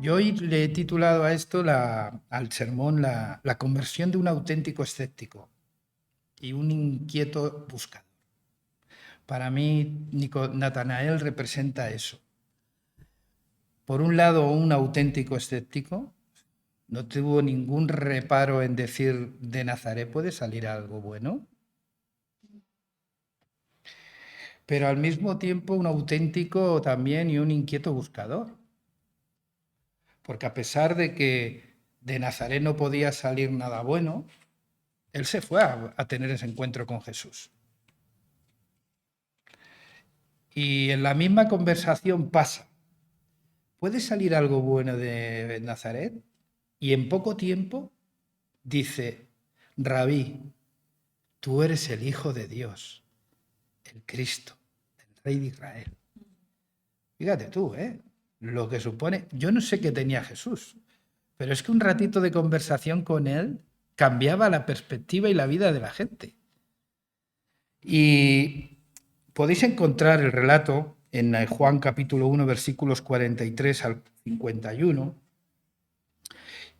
Yo hoy le he titulado a esto, al sermón, la conversión de un auténtico escéptico y un inquieto buscador. Para mí, Natanael representa eso. Por un lado, un auténtico escéptico, no tuvo ningún reparo en decir de Nazaret puede salir algo bueno, pero al mismo tiempo un auténtico también y un inquieto buscador. Porque a pesar de que de Nazaret no podía salir nada bueno, él se fue a tener ese encuentro con Jesús. Y en la misma conversación pasa, ¿puede salir algo bueno de Nazaret? Y en poco tiempo dice, Rabí, tú eres el Hijo de Dios, el Cristo, el Rey de Israel. Fíjate tú, ¿eh? Lo que supone, yo no sé qué tenía Jesús, pero es que un ratito de conversación con él cambiaba la perspectiva y la vida de la gente. Y podéis encontrar el relato en Juan capítulo 1, versículos 43 al 51.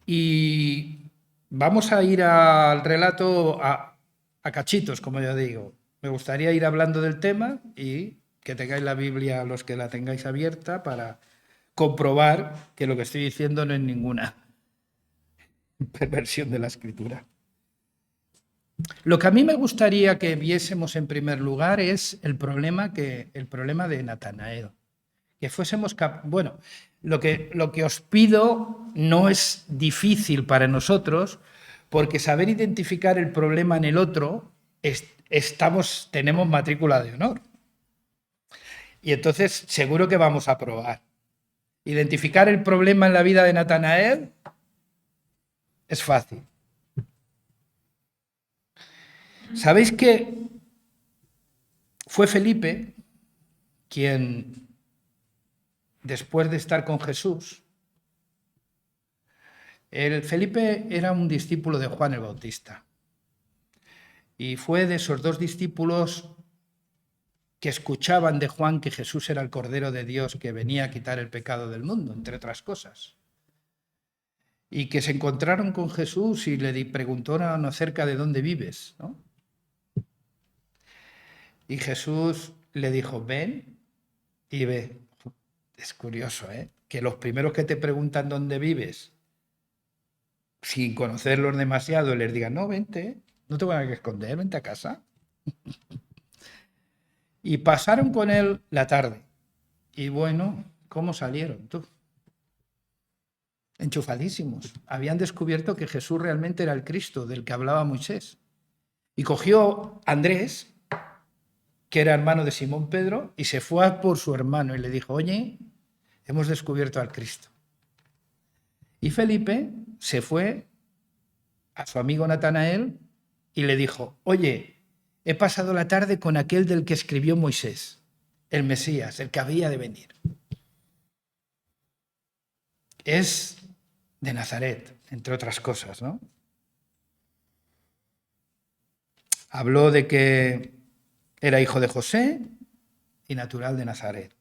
Y vamos a ir al relato a cachitos, como yo digo. Me gustaría ir hablando del tema y que tengáis la Biblia, los que la tengáis abierta, para comprobar que lo que estoy diciendo no es ninguna perversión de la escritura. Lo que a mí me gustaría que viésemos en primer lugar es el problema de Natanael. Que fuésemos bueno, lo que os pido no es difícil para nosotros, porque saber identificar el problema en el otro tenemos matrícula de honor. Y entonces seguro que vamos a probar. Identificar el problema en la vida de Natanael es fácil. ¿Sabéis que fue Felipe quien, después de estar con Jesús, Felipe era un discípulo de Juan el Bautista y fue de esos dos discípulos que escuchaban de Juan que Jesús era el Cordero de Dios que venía a quitar el pecado del mundo, entre otras cosas. Y que se encontraron con Jesús y le preguntaron acerca de dónde vives, ¿no? Y Jesús le dijo, ven y ve. Es curioso, ¿eh? Que los primeros que te preguntan dónde vives, sin conocerlos demasiado, les digan, no, vente, no te voy a esconder, vente a casa. Y pasaron con él la tarde. Y bueno, ¿cómo salieron tú? Enchufadísimos. Habían descubierto que Jesús realmente era el Cristo del que hablaba Moisés. Y cogió a Andrés, que era hermano de Simón Pedro, y se fue a por su hermano y le dijo, oye, hemos descubierto al Cristo. Y Felipe se fue a su amigo Natanael y le dijo, oye, he pasado la tarde con aquel del que escribió Moisés, el Mesías, el que había de venir. Es de Nazaret, entre otras cosas, ¿no? Habló de que era hijo de José y natural de Nazaret.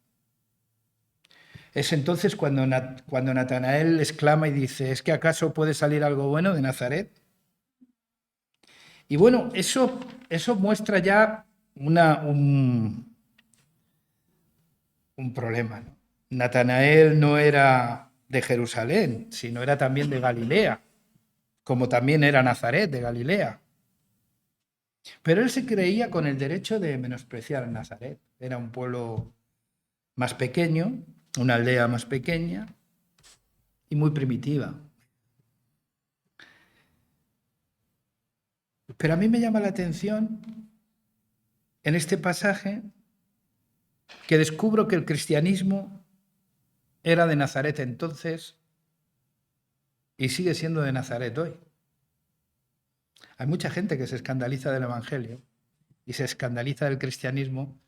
Es entonces cuando Natanael exclama y dice, ¿es que acaso puede salir algo bueno de Nazaret? Y bueno, eso muestra ya un problema, ¿no? Natanael no era de Jerusalén, sino era también de Galilea, como también era Nazaret de Galilea. Pero él se creía con el derecho de menospreciar a Nazaret. Era un pueblo más pequeño, una aldea más pequeña y muy primitiva. Pero a mí me llama la atención en este pasaje que descubro que el cristianismo era de Nazaret entonces y sigue siendo de Nazaret hoy. Hay mucha gente que se escandaliza del Evangelio y se escandaliza del cristianismo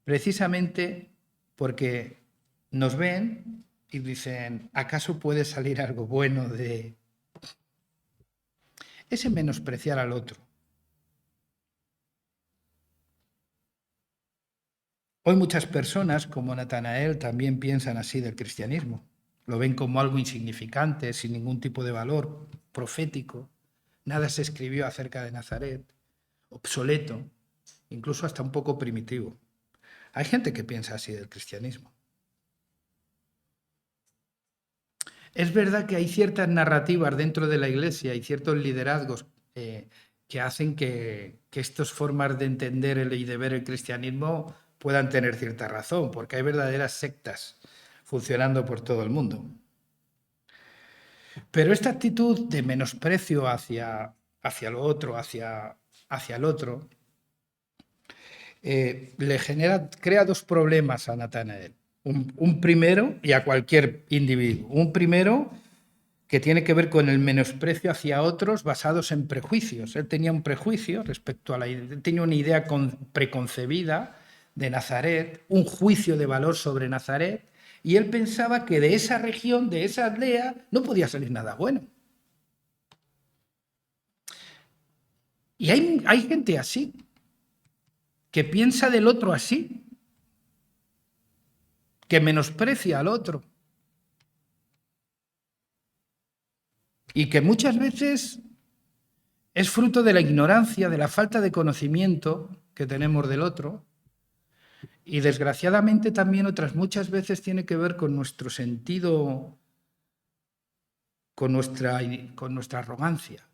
precisamente porque nos ven y dicen, ¿acaso puede salir algo bueno de ese menospreciar al otro? Hoy muchas personas, como Natanael, también piensan así del cristianismo. lo ven como algo insignificante, sin ningún tipo de valor profético. Nada se escribió acerca de Nazaret, obsoleto, incluso hasta un poco primitivo. Hay gente que piensa así del cristianismo. Es verdad que hay ciertas narrativas dentro de la Iglesia y ciertos liderazgos que hacen que estas formas de entender y de ver el cristianismo puedan tener cierta razón, porque hay verdaderas sectas funcionando por todo el mundo. Pero esta actitud de menosprecio hacia lo otro, hacia el otro, crea dos problemas a Natanael. Un primero, y a cualquier individuo. Un primero que tiene que ver con el menosprecio hacia otros basados en prejuicios. Él tenía un prejuicio respecto a tenía una idea preconcebida de Nazaret, un juicio de valor sobre Nazaret, y él pensaba que de esa región, de esa aldea, no podía salir nada bueno. Y hay gente así, que piensa del otro así, que menosprecia al otro. Y que muchas veces es fruto de la ignorancia, de la falta de conocimiento que tenemos del otro. Y desgraciadamente también otras muchas veces tiene que ver con nuestro sentido, con nuestra arrogancia,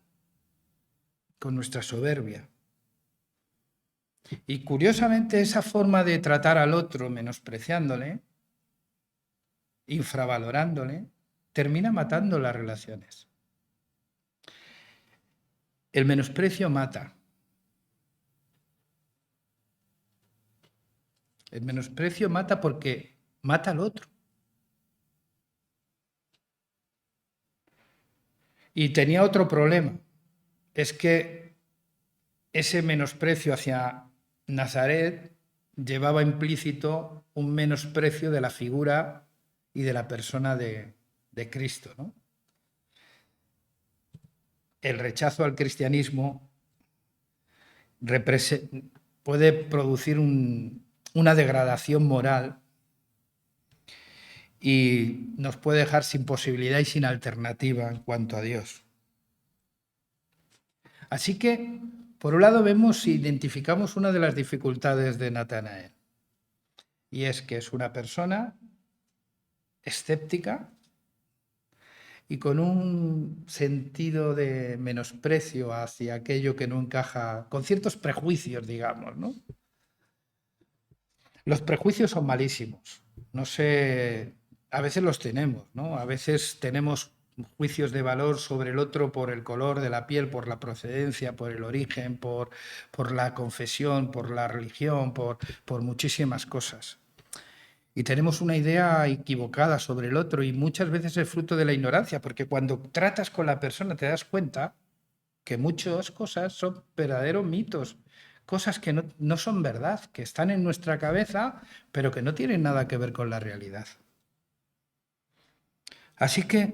con nuestra soberbia. Y curiosamente esa forma de tratar al otro menospreciándole, infravalorándole, termina matando las relaciones. El menosprecio mata. El menosprecio mata porque mata al otro. Y tenía otro problema, es que ese menosprecio hacia Nazaret llevaba implícito un menosprecio de la figura y de la persona de Cristo, ¿no? El rechazo al cristianismo puede producir una degradación moral y nos puede dejar sin posibilidad y sin alternativa en cuanto a Dios. Así que, por un lado, identificamos una de las dificultades de Natanael, y es que es una persona escéptica y con un sentido de menosprecio hacia aquello que no encaja, con ciertos prejuicios, digamos, ¿no? Los prejuicios son malísimos. No sé, a veces los tenemos, ¿no? A veces tenemos juicios de valor sobre el otro por el color de la piel, por la procedencia, por el origen, por la confesión, por la religión, por muchísimas cosas. Y tenemos una idea equivocada sobre el otro y muchas veces es fruto de la ignorancia, porque cuando tratas con la persona te das cuenta que muchas cosas son verdaderos mitos, cosas que no son verdad, que están en nuestra cabeza, pero que no tienen nada que ver con la realidad. Así que,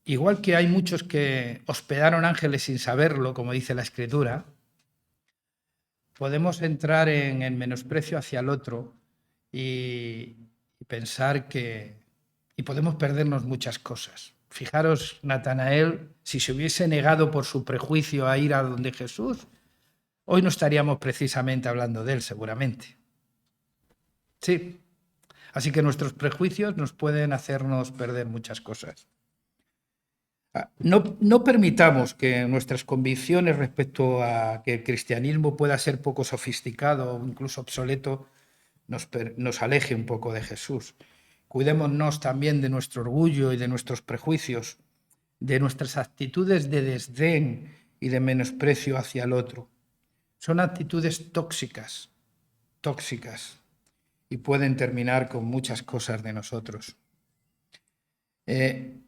igual que hay muchos que hospedaron ángeles sin saberlo, como dice la Escritura, podemos entrar en el menosprecio hacia el otro y pensar y podemos perdernos muchas cosas. Fijaros, Natanael, si se hubiese negado por su prejuicio a ir a donde Jesús, hoy no estaríamos precisamente hablando de él, seguramente. Sí. Así que nuestros prejuicios nos pueden hacernos perder muchas cosas. No permitamos que nuestras convicciones respecto a que el cristianismo pueda ser poco sofisticado o incluso obsoleto nos aleje un poco de Jesús. Cuidémonos también de nuestro orgullo y de nuestros prejuicios, de nuestras actitudes de desdén y de menosprecio hacia el otro. Son actitudes tóxicas, y pueden terminar con muchas cosas de nosotros. Este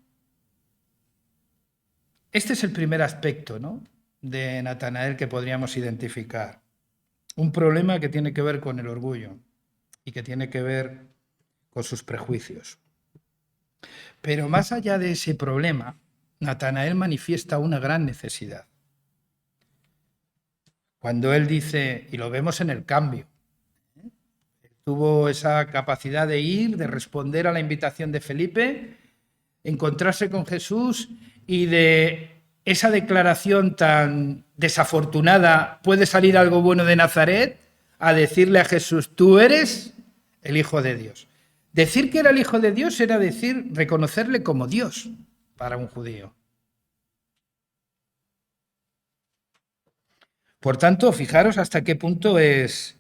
es el primer aspecto, ¿no?, de Natanael que podríamos identificar. Un problema que tiene que ver con el orgullo y que tiene que ver con sus prejuicios. Pero más allá de ese problema, Natanael manifiesta una gran necesidad. Cuando él dice, y lo vemos en el cambio, Tuvo esa capacidad de ir, de responder a la invitación de Felipe, encontrarse con Jesús y de esa declaración tan desafortunada, ¿puede salir algo bueno de Nazaret?, a decirle a Jesús, tú eres el Hijo de Dios. Decir que era el Hijo de Dios era decir, reconocerle como Dios para un judío. Por tanto, fijaros hasta qué punto es...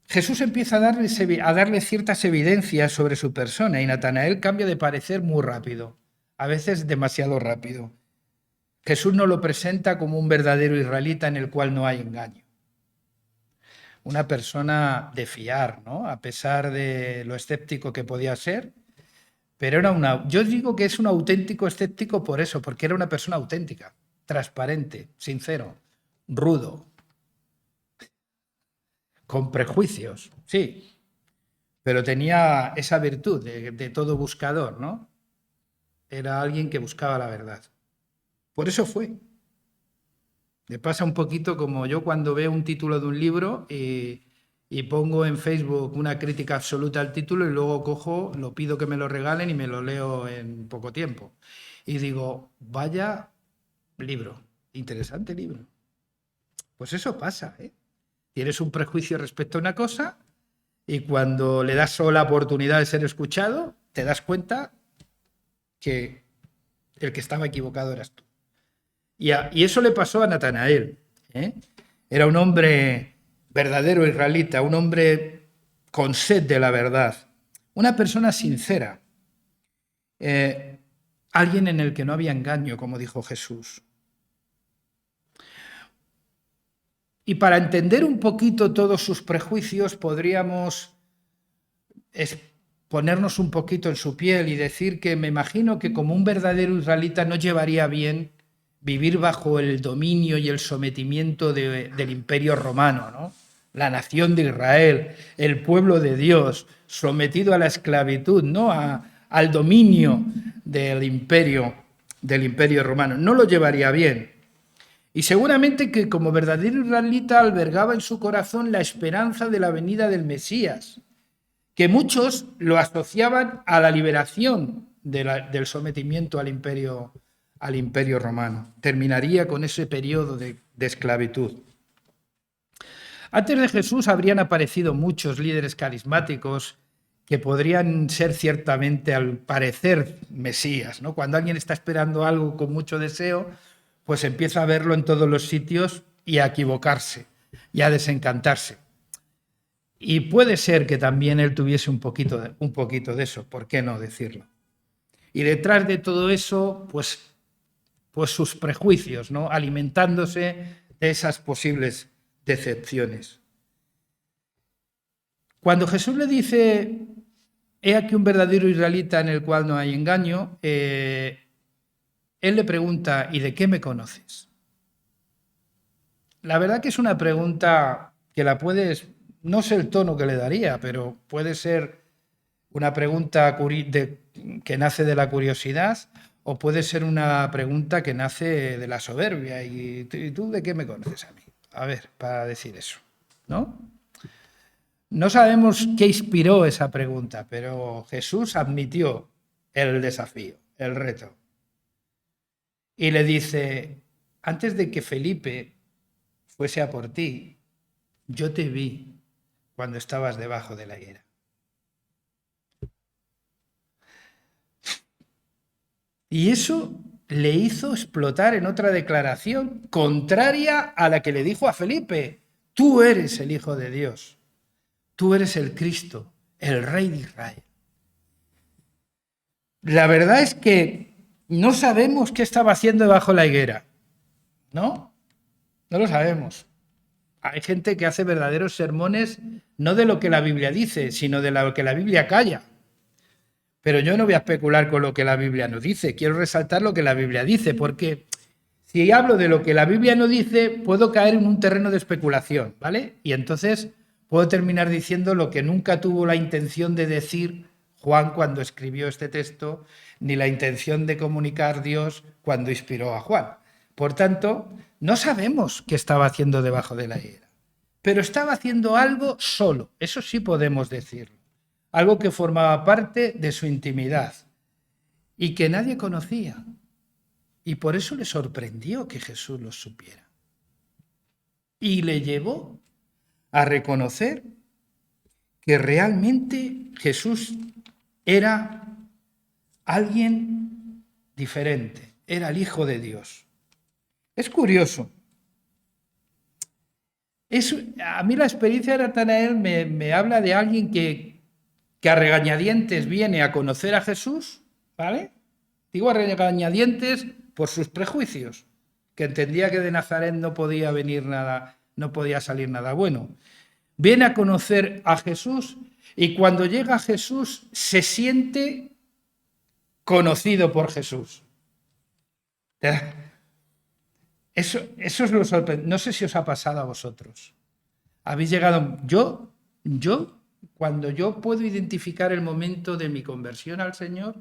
Jesús empieza a darle ciertas evidencias sobre su persona y Natanael cambia de parecer muy rápido, a veces demasiado rápido. Jesús nos lo presenta como un verdadero israelita en el cual no hay engaño. Una persona de fiar, ¿no? A pesar de lo escéptico que podía ser, pero yo digo que es un auténtico escéptico por eso, porque era una persona auténtica, transparente, sincero, rudo, con prejuicios, sí, pero tenía esa virtud de todo buscador, ¿no? Era alguien que buscaba la verdad. Por eso fue. Me pasa un poquito como yo cuando veo un título de un libro y pongo en Facebook una crítica absoluta al título y luego cojo, lo pido que me lo regalen y me lo leo en poco tiempo. Y digo, vaya libro, interesante libro. Pues eso pasa, ¿eh? Tienes un prejuicio respecto a una cosa y cuando le das solo la oportunidad de ser escuchado, te das cuenta que el que estaba equivocado eras tú. Y eso le pasó a Natanael, ¿eh? Era un hombre verdadero israelita, un hombre con sed de la verdad, una persona sincera, alguien en el que no había engaño, como dijo Jesús. Y para entender un poquito todos sus prejuicios, podríamos ponernos un poquito en su piel y decir que me imagino que como un verdadero israelita no llevaría bien vivir bajo el dominio y el sometimiento del Imperio Romano, ¿no? La nación de Israel, el pueblo de Dios, sometido a la esclavitud, ¿no? Al dominio del Imperio Romano. No lo llevaría bien. Y seguramente que como verdadero israelita albergaba en su corazón la esperanza de la venida del Mesías, que muchos lo asociaban a la liberación del sometimiento al Imperio Romano. Terminaría con ese periodo de esclavitud. Antes de Jesús habrían aparecido muchos líderes carismáticos que podrían ser ciertamente, al parecer, mesías, ¿no? Cuando alguien está esperando algo con mucho deseo, pues empieza a verlo en todos los sitios y a equivocarse y a desencantarse. Y puede ser que también él tuviese un poquito de eso, ¿por qué no decirlo? Y detrás de todo eso, pues sus prejuicios, ¿no? Alimentándose de esas posibles decepciones. Cuando Jesús le dice, he aquí un verdadero israelita en el cual no hay engaño, él le pregunta, ¿y de qué me conoces? La verdad que es una pregunta que la puedes, no sé el tono que le daría, pero puede ser una pregunta que nace de la curiosidad o puede ser una pregunta que nace de la soberbia. ¿Y tú de qué me conoces a mí? A ver, para decir eso, ¿no? No sabemos qué inspiró esa pregunta, pero Jesús admitió el desafío, el reto. Y le dice, antes de que Felipe fuese a por ti, yo te vi cuando estabas debajo de la higuera. Y eso le hizo explotar en otra declaración contraria a la que le dijo a Felipe, tú eres el Hijo de Dios, tú eres el Cristo, el Rey de Israel. La verdad es que no sabemos qué estaba haciendo debajo de la higuera, ¿no? No lo sabemos. Hay gente que hace verdaderos sermones no de lo que la Biblia dice, sino de lo que la Biblia calla. Pero yo no voy a especular con lo que la Biblia no dice. Quiero resaltar lo que la Biblia dice, porque si hablo de lo que la Biblia no dice, puedo caer en un terreno de especulación, ¿vale? Y entonces puedo terminar diciendo lo que nunca tuvo la intención de decir Juan cuando escribió este texto, ni la intención de comunicar Dios cuando inspiró a Juan. Por tanto, no sabemos qué estaba haciendo debajo de la higuera. pero estaba haciendo algo solo, eso sí podemos decirlo, algo que formaba parte de su intimidad y que nadie conocía. Y por eso le sorprendió que Jesús lo supiera. Y le llevó a reconocer que realmente Jesús era alguien diferente, era el Hijo de Dios. Es curioso. A mí la experiencia de Natanael me habla de alguien que a regañadientes viene a conocer a Jesús, ¿vale? Digo a regañadientes por sus prejuicios, que entendía que de Nazaret no podía venir nada, no podía salir nada bueno. Viene a conocer a Jesús y cuando llega a Jesús se siente conocido por Jesús. Eso es lo sorprendente. No sé si os ha pasado a vosotros. Habéis llegado. Cuando yo puedo identificar el momento de mi conversión al Señor,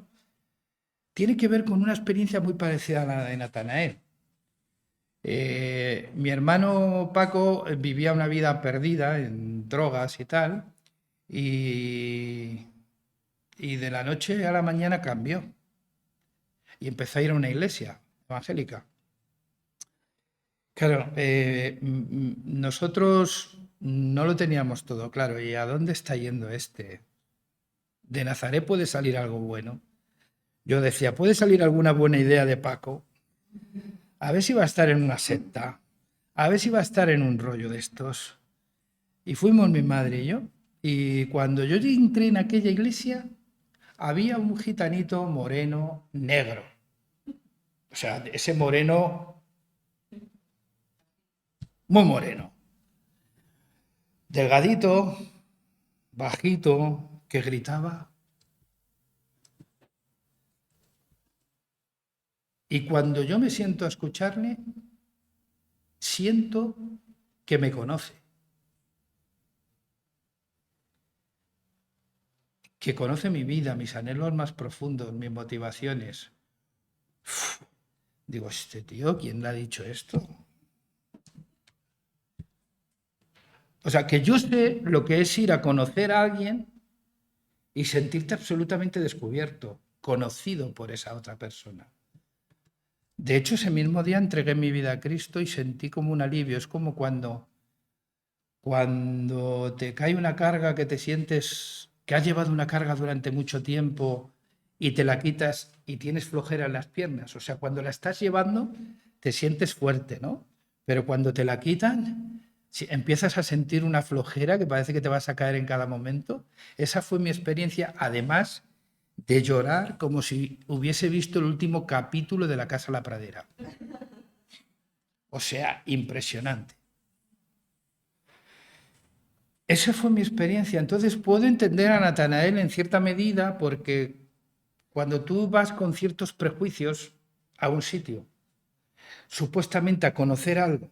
tiene que ver con una experiencia muy parecida a la de Natanael. Mi hermano Paco vivía una vida perdida en drogas y tal, y de la noche a la mañana cambió y empezó a ir a una iglesia evangélica. Claro, nosotros no lo teníamos todo claro. ¿Y a dónde está yendo este? ¿De Nazaret puede salir algo bueno? Yo decía, ¿puede salir alguna buena idea de Paco? A ver si va a estar en una secta, a ver si va a estar en un rollo de estos. Y fuimos mi madre y yo. Y cuando yo entré en aquella iglesia, había un gitanito moreno negro. O sea, ese moreno, muy moreno. Delgadito, bajito, que gritaba. Y cuando yo me siento a escucharle, siento que me conoce. Que conoce mi vida, mis anhelos más profundos, mis motivaciones. Uf, digo, este tío, ¿quién le ha dicho esto? O sea, que yo sé lo que es ir a conocer a alguien y sentirte absolutamente descubierto, conocido por esa otra persona. De hecho, ese mismo día entregué mi vida a Cristo y sentí como un alivio. Es como cuando te cae una carga que te sientes que has llevado una carga durante mucho tiempo y te la quitas y tienes flojera en las piernas. O sea, cuando la estás llevando te sientes fuerte, ¿no? Pero cuando te la quitan, si empiezas a sentir una flojera que parece que te vas a caer en cada momento. Esa fue mi experiencia, además de llorar como si hubiese visto el último capítulo de La Casa de la Pradera. O sea, impresionante. Esa fue mi experiencia. Entonces puedo entender a Natanael en cierta medida porque cuando tú vas con ciertos prejuicios a un sitio, supuestamente a conocer algo,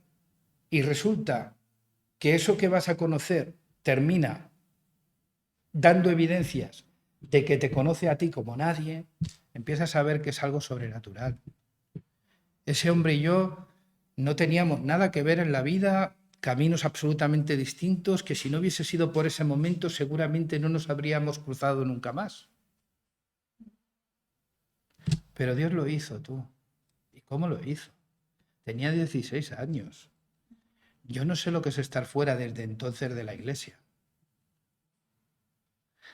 y resulta que eso que vas a conocer termina dando evidencias de que te conoce a ti como nadie, empiezas a ver que es algo sobrenatural. Ese hombre y yo no teníamos nada que ver en la vida, caminos absolutamente distintos, que si no hubiese sido por ese momento seguramente no nos habríamos cruzado nunca más. Pero Dios lo hizo, tú. ¿Y cómo lo hizo? Tenía 16 años. Yo no sé lo que es estar fuera desde entonces de la iglesia.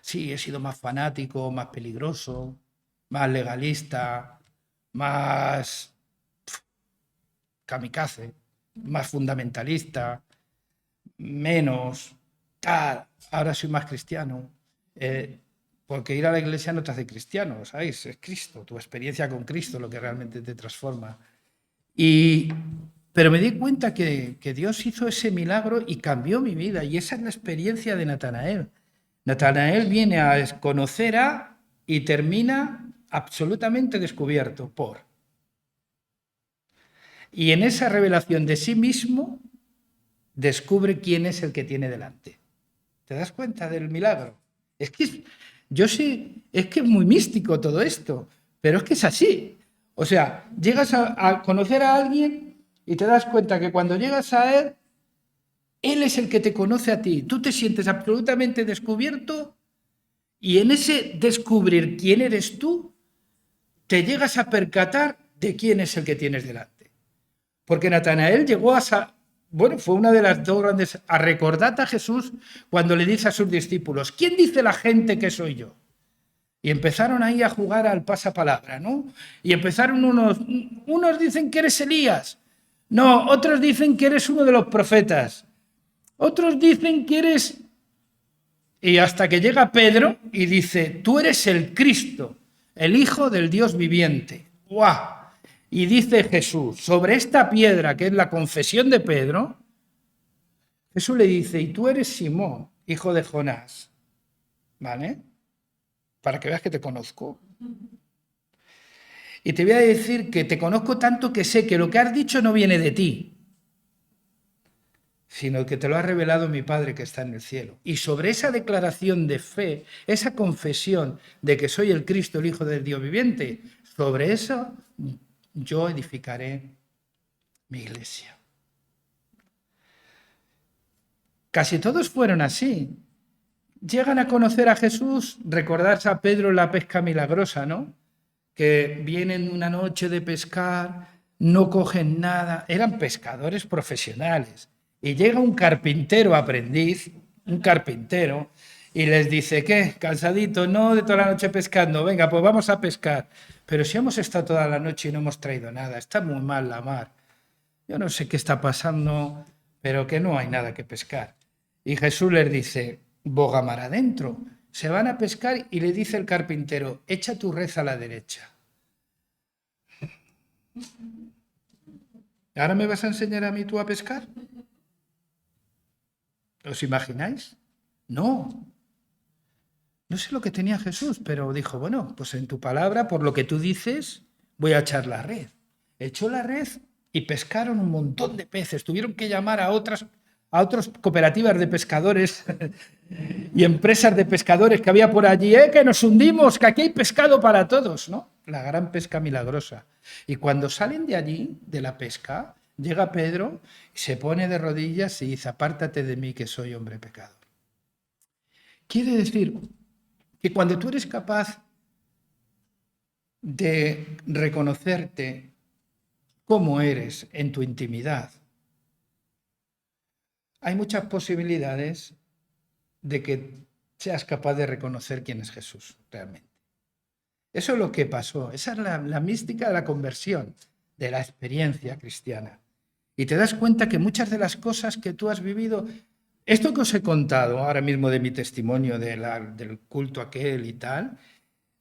Sí, he sido más fanático, más peligroso, más legalista, más kamikaze, más fundamentalista, menos, tal. Ahora soy más cristiano. Porque ir a la iglesia no te hace cristiano, ¿sabes? Es Cristo, tu experiencia con Cristo lo que realmente te transforma. Pero me di cuenta que Dios hizo ese milagro y cambió mi vida. Y esa es la experiencia de Natanael. Natanael viene a conocer a y termina absolutamente descubierto por. Y en esa revelación de sí mismo descubre quién es el que tiene delante. ¿Te das cuenta del milagro? Es que yo sé, es que es muy místico todo esto, pero es que es así. O sea, llegas a conocer a alguien y te das cuenta que cuando llegas a él Él es el que te conoce a ti. Tú te sientes absolutamente descubierto y en ese descubrir quién eres tú, te llegas a percatar de quién es el que tienes delante. Porque Natanael llegó fue una de las dos grandes, a recordar a Jesús cuando le dice a sus discípulos, ¿quién dice la gente que soy yo? Y empezaron ahí a jugar al pasapalabra, ¿no? Y empezaron unos dicen que eres Elías, no, otros dicen que eres uno de los profetas, otros dicen que eres... Y hasta que llega Pedro y dice, tú eres el Cristo, el Hijo del Dios viviente. ¡Guau! Y dice Jesús, sobre esta piedra, que es la confesión de Pedro, Jesús le dice, y tú eres Simón, hijo de Jonás, ¿vale? Para que veas que te conozco. Y te voy a decir que te conozco tanto que sé que lo que has dicho no viene de ti, sino que te lo ha revelado mi Padre que está en el cielo. Y sobre esa declaración de fe, esa confesión de que soy el Cristo, el Hijo del Dios viviente, sobre eso yo edificaré mi iglesia. Casi todos fueron así. Llegan a conocer a Jesús, recordarse a Pedro en la pesca milagrosa, ¿no? Que vienen una noche de pescar, no cogen nada, eran pescadores profesionales. Y llega un carpintero aprendiz, un carpintero, y les dice, ¿qué? ¿Cansadito? No, de toda la noche pescando, venga, pues vamos a pescar. Pero si hemos estado toda la noche y no hemos traído nada, está muy mal la mar. Yo no sé qué está pasando, pero que no hay nada que pescar. Y Jesús les dice, boga mar adentro. Se van a pescar y le dice el carpintero, echa tu red a la derecha. ¿Ahora me vas a enseñar a mí tú a pescar? ¿Os imagináis? No. No sé lo que tenía Jesús, pero dijo, bueno, pues en tu palabra, por lo que tú dices, voy a echar la red. Echó la red y pescaron un montón de peces. Tuvieron que llamar a otras cooperativas de pescadores y empresas de pescadores que había por allí, que nos hundimos, que aquí hay pescado para todos, ¿no? La gran pesca milagrosa. Y cuando salen de allí, de la pesca, llega Pedro, se pone de rodillas y dice, apártate de mí que soy hombre pecador. Quiere decir que cuando tú eres capaz de reconocerte cómo eres en tu intimidad, hay muchas posibilidades de que seas capaz de reconocer quién es Jesús realmente. Eso es lo que pasó. Esa es la mística de la conversión, de la experiencia cristiana. Y te das cuenta que muchas de las cosas que tú has vivido, esto que os he contado ahora mismo de mi testimonio del culto aquel y tal,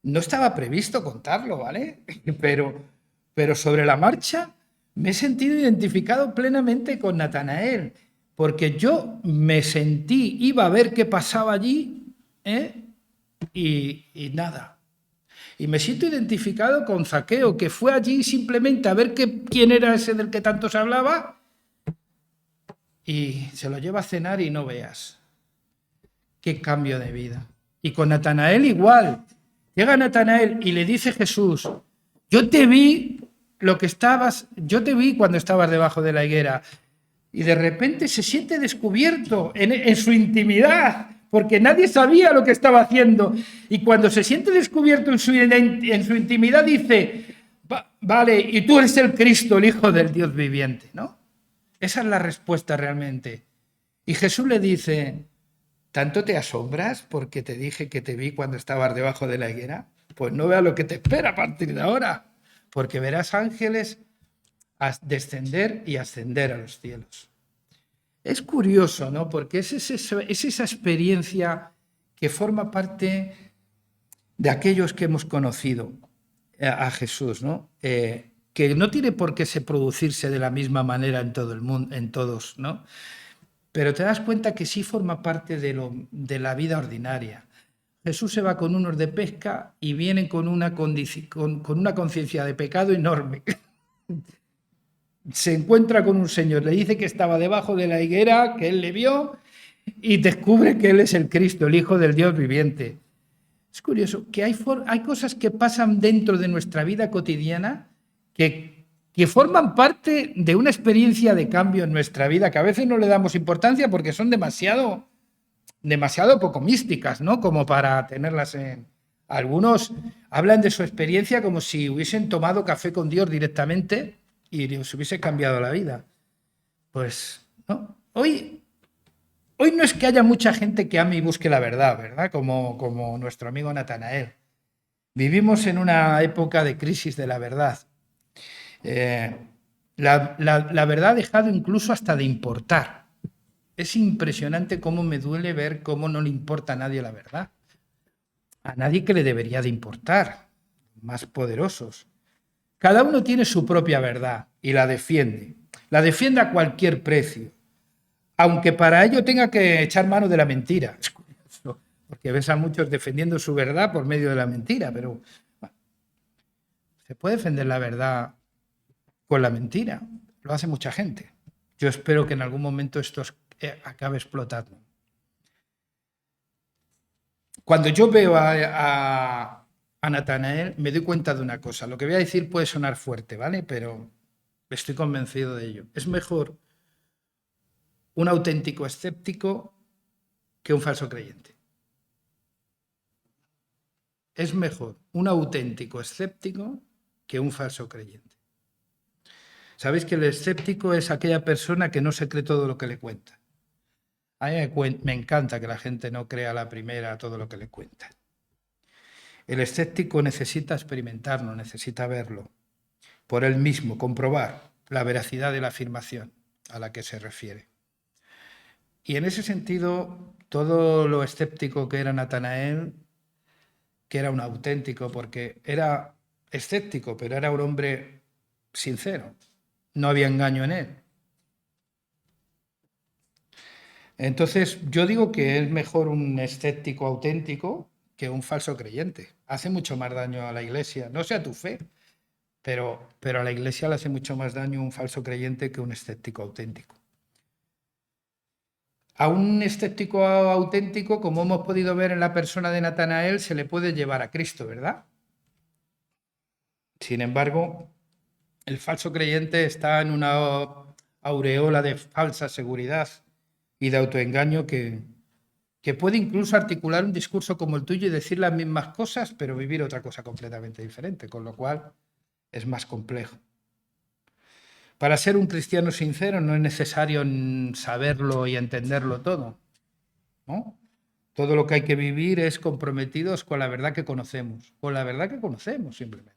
no estaba previsto contarlo, ¿vale? Pero sobre la marcha me he sentido identificado plenamente con Natanael, porque yo me sentí, iba a ver qué pasaba allí, y nada. Y me siento identificado con Zaqueo, que fue allí simplemente a ver quién era ese del que tanto se hablaba, y se lo lleva a cenar y no veas. Qué cambio de vida. Y con Natanael igual. Llega Natanael y le dice Jesús, yo te vi cuando estabas debajo de la higuera. Y de repente se siente descubierto en su intimidad, porque nadie sabía lo que estaba haciendo. Y cuando se siente descubierto en su intimidad dice, vale, y tú eres el Cristo, el Hijo del Dios viviente, ¿no? Esa es la respuesta realmente. Y Jesús le dice, ¿tanto te asombras porque te dije que te vi cuando estabas debajo de la higuera? Pues no veas lo que te espera a partir de ahora, porque verás ángeles descender y ascender a los cielos. Es curioso, ¿no? Porque es esa experiencia que forma parte de aquellos que hemos conocido a Jesús, ¿no? Que no tiene por qué producirse de la misma manera en todo el mundo, en todos, ¿no? Pero te das cuenta que sí forma parte de la vida ordinaria. Jesús se va con unos de pesca y vienen con una conciencia de pecado enorme. Se encuentra con un señor, le dice que estaba debajo de la higuera, que él le vio, y descubre que él es el Cristo, el Hijo del Dios viviente. Es curioso que hay cosas que pasan dentro de nuestra vida cotidiana que que forman parte de una experiencia de cambio en nuestra vida, que a veces no le damos importancia porque son demasiado poco místicas, ¿no? Como para tenerlas en... Algunos hablan de su experiencia como si hubiesen tomado café con Dios directamente y les hubiese cambiado la vida. Pues, ¿no? Hoy no es que haya mucha gente que ame y busque la verdad, ¿verdad? Como nuestro amigo Natanael. Vivimos en una época de crisis de la verdad. La verdad ha dejado incluso hasta de importar. Es impresionante cómo me duele ver cómo no le importa a nadie la verdad. A nadie que le debería de importar. Más poderosos. Cada uno tiene su propia verdad y la defiende. La defiende a cualquier precio. Aunque para ello tenga que echar mano de la mentira. Es curioso, porque ves a muchos defendiendo su verdad por medio de la mentira, pero bueno, se puede defender la verdad con la mentira. Lo hace mucha gente. Yo espero que en algún momento esto acabe explotando. Cuando yo veo a Natanael, me doy cuenta de una cosa. Lo que voy a decir puede sonar fuerte, ¿vale? Pero estoy convencido de ello. Es mejor un auténtico escéptico que un falso creyente. Es mejor un auténtico escéptico que un falso creyente. Sabéis que el escéptico es aquella persona que no se cree todo lo que le cuenta. A mí me encanta que la gente no crea a la primera todo lo que le cuenta. El escéptico necesita experimentarlo, necesita verlo, por él mismo, comprobar la veracidad de la afirmación a la que se refiere. Y en ese sentido, todo lo escéptico que era Natanael, que era un auténtico, porque era escéptico, pero era un hombre sincero, no había engaño en él. Entonces, yo digo que es mejor un escéptico auténtico que un falso creyente. Hace mucho más daño a la Iglesia, no sé a tu fe, pero a la Iglesia le hace mucho más daño un falso creyente que un escéptico auténtico. A un escéptico auténtico, como hemos podido ver en la persona de Natanael, se le puede llevar a Cristo, ¿verdad? Sin embargo, el falso creyente está en una aureola de falsa seguridad y de autoengaño que puede incluso articular un discurso como el tuyo y decir las mismas cosas, pero vivir otra cosa completamente diferente, con lo cual es más complejo. Para ser un cristiano sincero no es necesario saberlo y entenderlo todo, ¿no? Todo lo que hay que vivir es comprometidos con la verdad que conocemos, simplemente.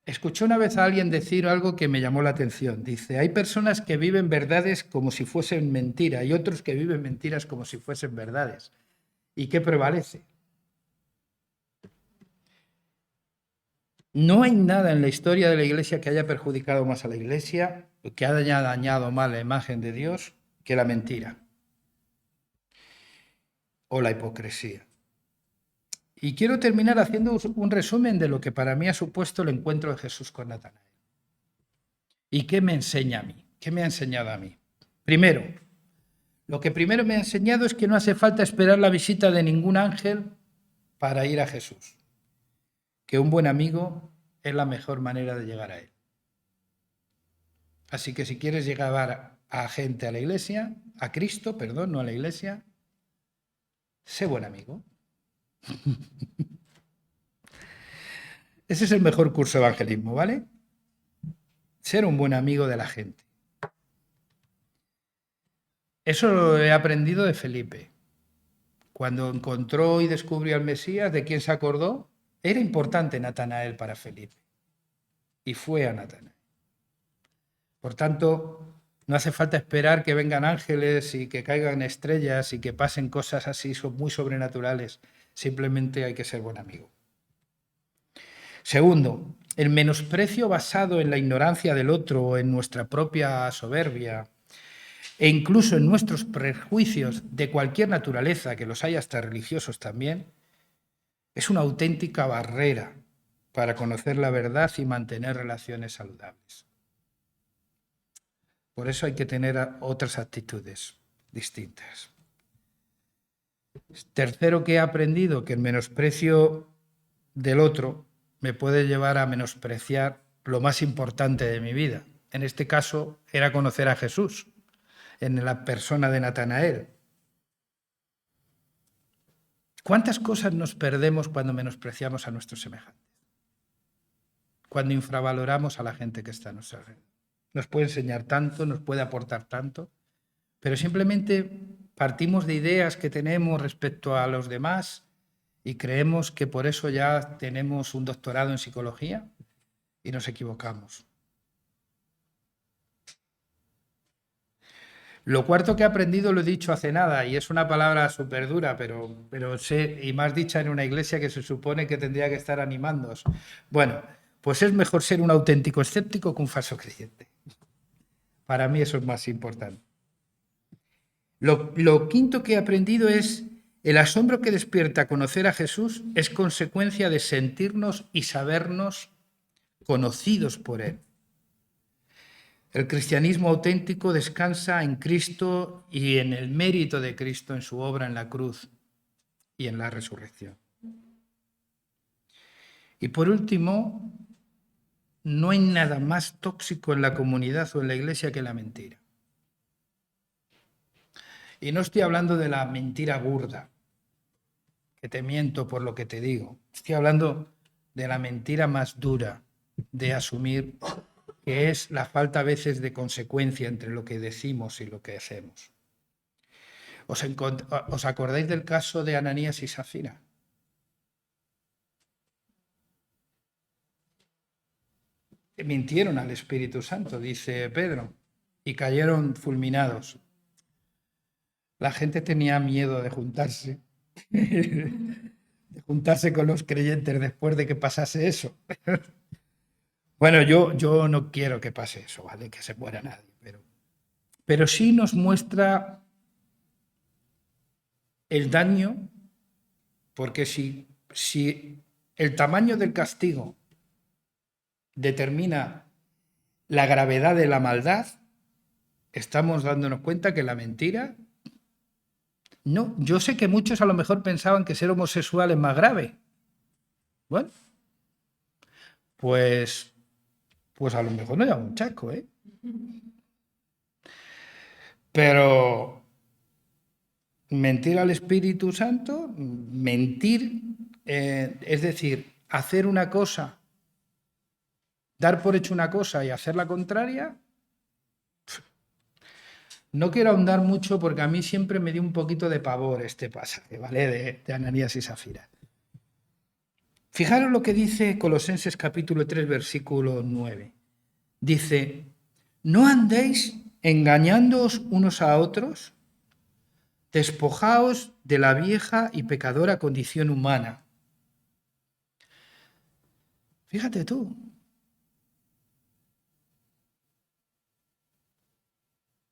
Escuché una vez a alguien decir algo que me llamó la atención. Dice, hay personas que viven verdades como si fuesen mentiras y otros que viven mentiras como si fuesen verdades. ¿Y qué prevalece? No hay nada en la historia de la Iglesia que haya perjudicado más a la Iglesia, que haya dañado más la imagen de Dios, que la mentira o la hipocresía. Y quiero terminar haciendo un resumen de lo que para mí ha supuesto el encuentro de Jesús con Natanael. ¿Y qué me enseña a mí? ¿Qué me ha enseñado a mí? Primero, lo que primero me ha enseñado es que no hace falta esperar la visita de ningún ángel para ir a Jesús. Que un buen amigo es la mejor manera de llegar a él. Así que si quieres llegar a gente a la iglesia, a Cristo, perdón, no a la iglesia, sé buen amigo. Ese es el mejor curso de evangelismo, ¿vale? Ser un buen amigo de la gente. Eso lo he aprendido de Felipe. Cuando encontró y descubrió al Mesías, ¿de quién se acordó? Era importante Natanael para Felipe. Y fue a Natanael. Por tanto, no hace falta esperar que vengan ángeles y que caigan estrellas y que pasen cosas así muy sobrenaturales. Simplemente hay que ser buen amigo. Segundo, el menosprecio basado en la ignorancia del otro o en nuestra propia soberbia e incluso en nuestros prejuicios de cualquier naturaleza, que los hay hasta religiosos también, es una auténtica barrera para conocer la verdad y mantener relaciones saludables. Por eso hay que tener otras actitudes distintas. Tercero, que he aprendido que el menosprecio del otro me puede llevar a menospreciar lo más importante de mi vida. En este caso era conocer a Jesús en la persona de Natanael. ¿Cuántas cosas nos perdemos cuando menospreciamos a nuestros semejantes? Cuando infravaloramos a la gente que está a nuestro alrededor. Nos puede enseñar tanto, nos puede aportar tanto, pero simplemente partimos de ideas que tenemos respecto a los demás y creemos que por eso ya tenemos un doctorado en psicología y nos equivocamos. Lo cuarto que he aprendido lo he dicho hace nada y es una palabra súper dura, pero sé, y más dicha en una iglesia que se supone que tendría que estar animándoos. Bueno, pues es mejor ser un auténtico escéptico que un falso creyente. Para mí eso es más importante. Lo quinto que he aprendido es el asombro que despierta conocer a Jesús es consecuencia de sentirnos y sabernos conocidos por Él. El cristianismo auténtico descansa en Cristo y en el mérito de Cristo en su obra en la cruz y en la resurrección. Y por último, no hay nada más tóxico en la comunidad o en la iglesia que la mentira. Y no estoy hablando de la mentira burda, que te miento por lo que te digo. Estoy hablando de la mentira más dura, de asumir que es la falta a veces de consecuencia entre lo que decimos y lo que hacemos. ¿Os acordáis del caso de Ananías y Safira? Mintieron al Espíritu Santo, dice Pedro, y cayeron fulminados. La gente tenía miedo de juntarse, de juntarse con los creyentes después de que pasase eso. Bueno, yo no quiero que pase eso, ¿vale? Que se muera nadie, pero sí nos muestra el daño, porque si el tamaño del castigo determina la gravedad de la maldad, estamos dándonos cuenta que la mentira... No, yo sé que muchos a lo mejor pensaban que ser homosexual es más grave. Bueno, pues a lo mejor no lleva un chasco, ¿eh? Pero mentir al Espíritu Santo, mentir, es decir, hacer una cosa, dar por hecho una cosa y hacer la contraria. No quiero ahondar mucho porque a mí siempre me dio un poquito de pavor este pasaje, ¿vale? De Ananías y Safira. Fijaros lo que dice Colosenses capítulo 3, versículo 9. Dice, no andéis engañándoos unos a otros, despojaos de la vieja y pecadora condición humana. Fíjate tú.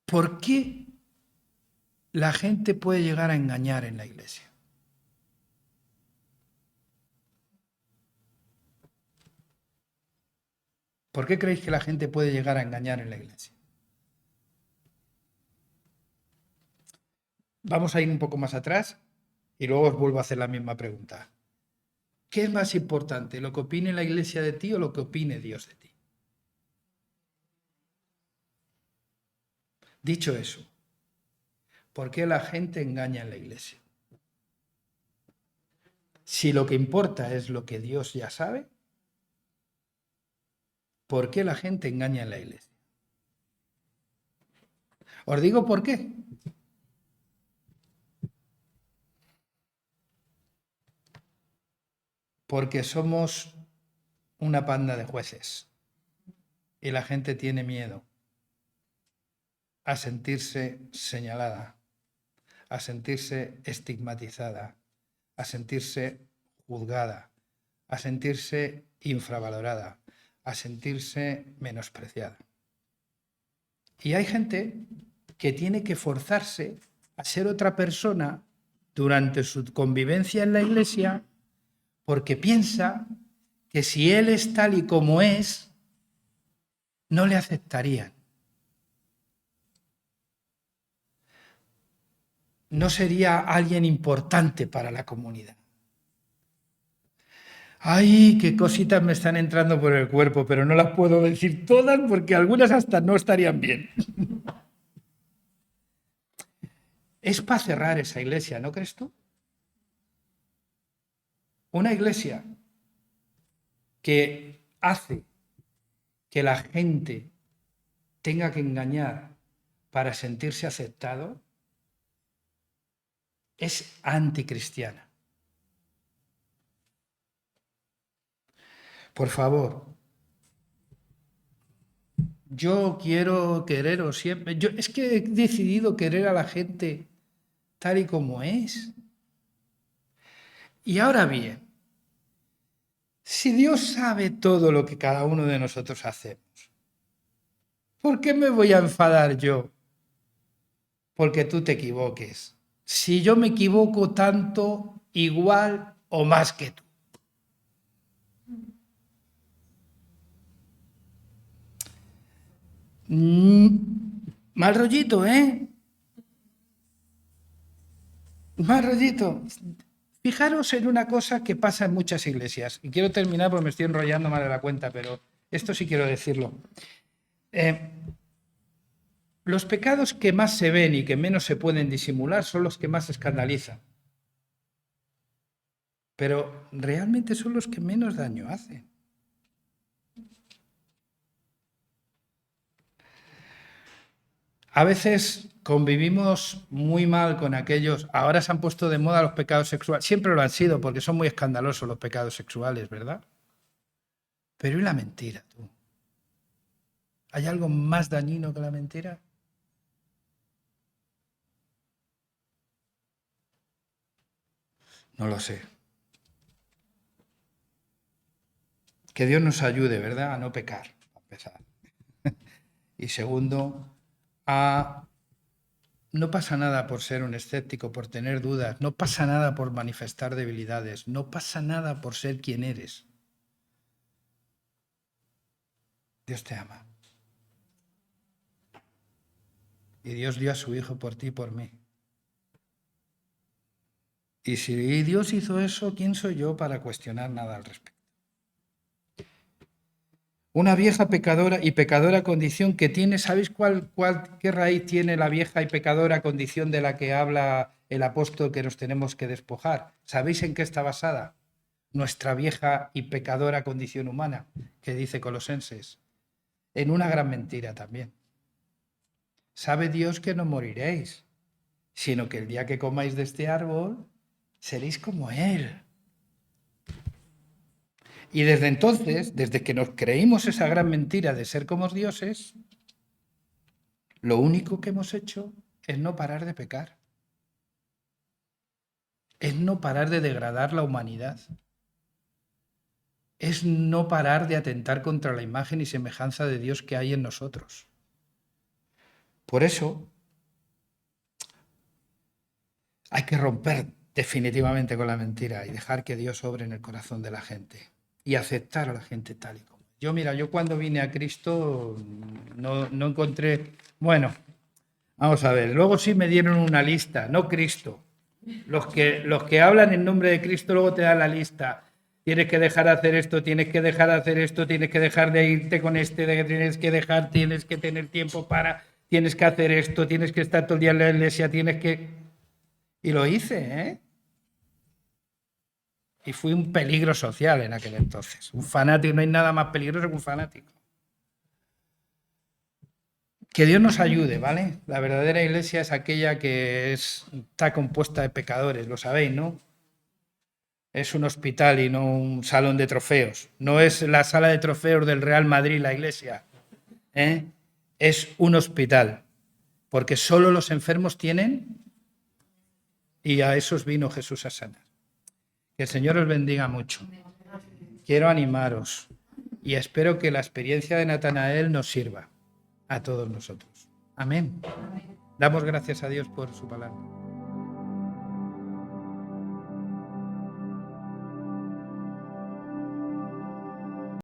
¿Por qué la gente puede llegar a engañar en la iglesia? ¿Por qué creéis que la gente puede llegar a engañar en la iglesia? Vamos a ir un poco más atrás y luego os vuelvo a hacer la misma pregunta. ¿Qué es más importante, lo que opine la iglesia de ti o lo que opine Dios de ti? Dicho eso, ¿por qué la gente engaña en la iglesia? Si lo que importa es lo que Dios ya sabe, ¿por qué la gente engaña en la iglesia? Os digo por qué. Porque somos una panda de jueces y la gente tiene miedo a sentirse señalada, a sentirse estigmatizada, a sentirse juzgada, a sentirse infravalorada, a sentirse menospreciada. Y hay gente que tiene que forzarse a ser otra persona durante su convivencia en la iglesia porque piensa que si él es tal y como es, no le aceptarían. No sería alguien importante para la comunidad. Ay, qué cositas me están entrando por el cuerpo, pero no las puedo decir todas porque algunas hasta no estarían bien. Es para cerrar esa iglesia, ¿no crees tú? Una iglesia que hace que la gente tenga que engañar para sentirse aceptado es anticristiana. Por favor, yo quiero quereros siempre. Es que he decidido querer a la gente tal y como es. Y ahora bien, si Dios sabe todo lo que cada uno de nosotros hacemos, ¿por qué me voy a enfadar yo porque tú te equivoques? Si yo me equivoco tanto, igual o más que tú. Mal rollito, ¿eh? Mal rollito. Fijaros en una cosa que pasa en muchas iglesias. Y quiero terminar porque me estoy enrollando mal de la cuenta, pero esto sí quiero decirlo. Los pecados que más se ven y que menos se pueden disimular son los que más escandalizan. Pero realmente son los que menos daño hacen. A veces convivimos muy mal con aquellos, ahora se han puesto de moda los pecados sexuales, siempre lo han sido porque son muy escandalosos los pecados sexuales, ¿verdad? Pero ¿y la mentira, tú? ¿Hay algo más dañino que la mentira? No lo sé. Que Dios nos ayude, ¿verdad? A no pecar, a empezar. Y segundo, no pasa nada por ser un escéptico, por tener dudas, no pasa nada por manifestar debilidades, no pasa nada por ser quien eres. Dios te ama. Y Dios dio a su Hijo por ti y por mí. Y si Dios hizo eso, ¿quién soy yo para cuestionar nada al respecto? Una vieja pecadora y pecadora condición que tiene, ¿sabéis qué raíz tiene la vieja y pecadora condición de la que habla el apóstol que nos tenemos que despojar? ¿Sabéis en qué está basada? Nuestra vieja y pecadora condición humana, que dice Colosenses, en una gran mentira también. Sabe Dios que no moriréis, sino que el día que comáis de este árbol, seréis como Él. Y desde entonces, desde que nos creímos esa gran mentira de ser como dioses, lo único que hemos hecho es no parar de pecar, es no parar de degradar la humanidad, es no parar de atentar contra la imagen y semejanza de Dios que hay en nosotros. Por eso hay que romper definitivamente con la mentira y dejar que Dios obre en el corazón de la gente y aceptar a la gente tal y como. Yo cuando vine a Cristo no encontré, bueno, vamos a ver, luego sí me dieron una lista, no Cristo. Los que hablan en nombre de Cristo luego te dan la lista. Tienes que dejar de hacer esto, tienes que dejar de hacer esto, tienes que dejar de irte con tienes que dejar, tienes que tener tiempo para, tienes que hacer esto, tienes que estar todo el día en la iglesia, tienes que... Y lo hice, ¿eh? Y fui un peligro social en aquel entonces. Un fanático, no hay nada más peligroso que un fanático. Que Dios nos ayude, ¿vale? La verdadera iglesia es aquella que está compuesta de pecadores, lo sabéis, ¿no? Es un hospital y no un salón de trofeos. No es la sala de trofeos del Real Madrid, la iglesia. ¿Eh? Es un hospital, porque solo los enfermos tienen y a esos vino Jesús a sanar. Que el Señor os bendiga mucho. Quiero animaros y espero que la experiencia de Natanael nos sirva a todos nosotros. Amén. Damos gracias a Dios por su palabra.